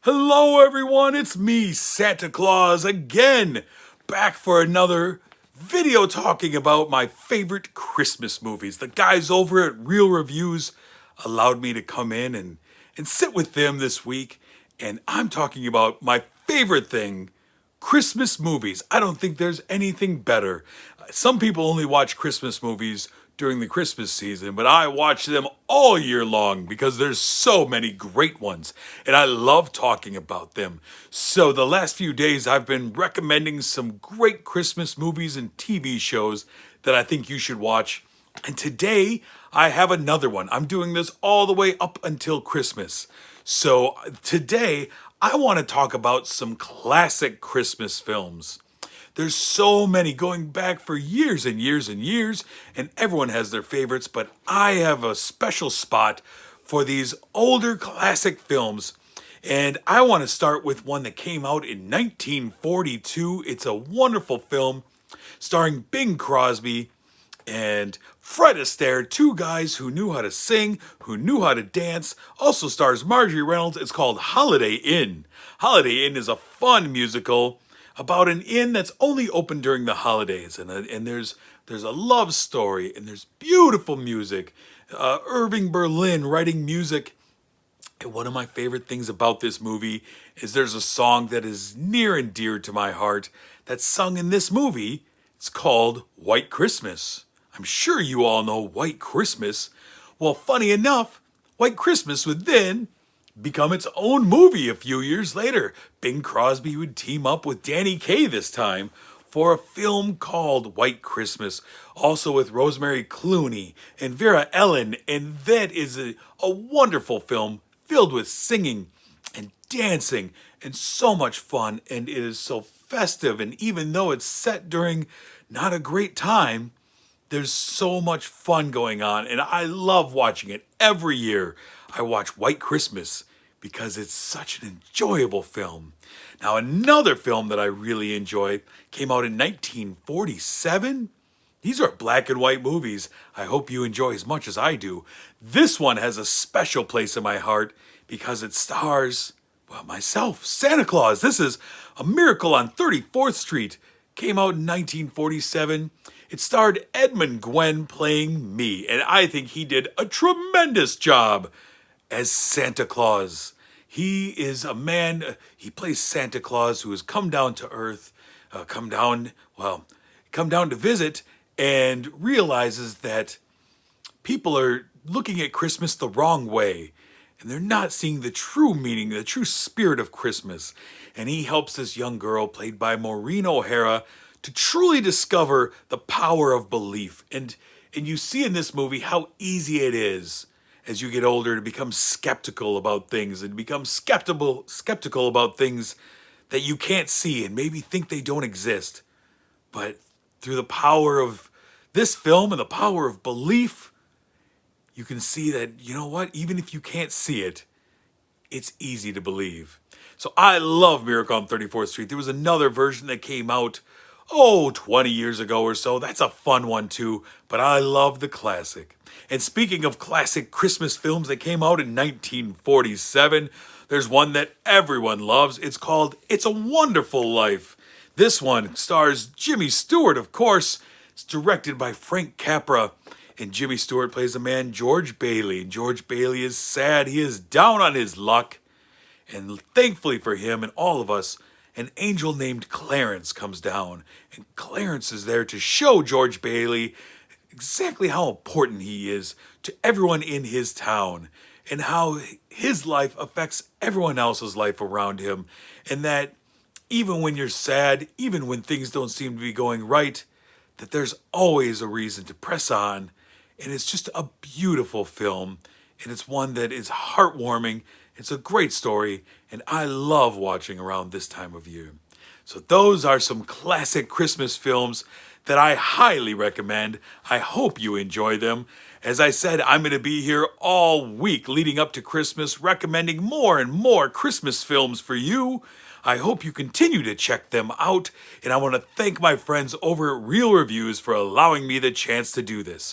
Hello, everyone. It's me, Santa Claus, again, back for another video talking about my favorite Christmas movies. The guys over at Real Reviews allowed me to come in and sit with them this week, and I'm talking about my favorite thing, Christmas movies. I don't think there's anything better. Some people only watch Christmas movies during the Christmas season, but I watch them all year long because there's so many great ones, and I love talking about them. So the last few days I've been recommending some great Christmas movies and TV shows that I think you should watch. And today I have another one. I'm doing this all the way up until Christmas. So today I want to talk about some classic Christmas films. There's so many going back for years and years and years, and everyone has their favorites, but I have a special spot for these older classic films. And I want to start with one that came out in 1942. It's a wonderful film starring Bing Crosby and Fred Astaire, two guys who knew how to sing, who knew how to dance. Also stars Marjorie Reynolds. It's called Holiday Inn. Holiday Inn is a fun musical about an inn that's only open during the holidays, and there's a love story, and there's beautiful music. Irving Berlin writing music. And one of my favorite things about this movie is there's a song that is near and dear to my heart that's sung in this movie. It's called White Christmas. I'm sure you all know White Christmas. Well, funny enough, White Christmas would then become its own movie a few years later. Bing Crosby would team up with Danny Kaye this time for a film called White Christmas, also with Rosemary Clooney and Vera Ellen, and that is a wonderful film filled with singing and dancing and so much fun, and it is so festive, and even though it's set during not a great time, there's so much fun going on, and I love watching it. Every year I watch White Christmas because it's such an enjoyable film. Now, another film that I really enjoy came out in 1947. These are black and white movies I hope you enjoy as much as I do. This one has a special place in my heart because it stars, well, myself, Santa Claus. This is A Miracle on 34th Street. Came out in 1947. It starred Edmund Gwenn playing me, and I think he did a tremendous job as Santa Claus. He is a man, he plays Santa Claus who has come down to earth, come down to visit, and realizes that people are looking at Christmas the wrong way, and they're not seeing the true meaning, the true spirit of Christmas. And he helps this young girl, played by Maureen O'Hara, to truly discover the power of belief. And you see in this movie how easy it is as you get older to become skeptical about things and become skeptical about things that you can't see and maybe think they don't exist. But through the power of this film and the power of belief, you can see that, you know what, even if you can't see it, it's easy to believe. So I love Miracle on 34th Street. There was another version that came out, 20 years ago or so. That's a fun one too, but I love the classic. And speaking of classic Christmas films that came out in 1947, there's one that everyone loves. It's called It's a Wonderful Life. This one stars Jimmy Stewart, of course. It's directed by Frank Capra, and Jimmy Stewart plays the man George Bailey. George Bailey is sad. He is down on his luck. And thankfully for him and all of us, an angel named Clarence comes down. And Clarence is there to show George Bailey exactly how important he is to everyone in his town, and how his life affects everyone else's life around him. And that even when you're sad, even when things don't seem to be going right, that there's always a reason to press on. And it's just a beautiful film, and it's one that is heartwarming. It's a great story, and I love watching around this time of year. So those are some classic Christmas films that I highly recommend. I hope you enjoy them. As I said, I'm going to be here all week leading up to Christmas, recommending more and more Christmas films for you. I hope you continue to check them out, and I want to thank my friends over at Real Reviews for allowing me the chance to do this.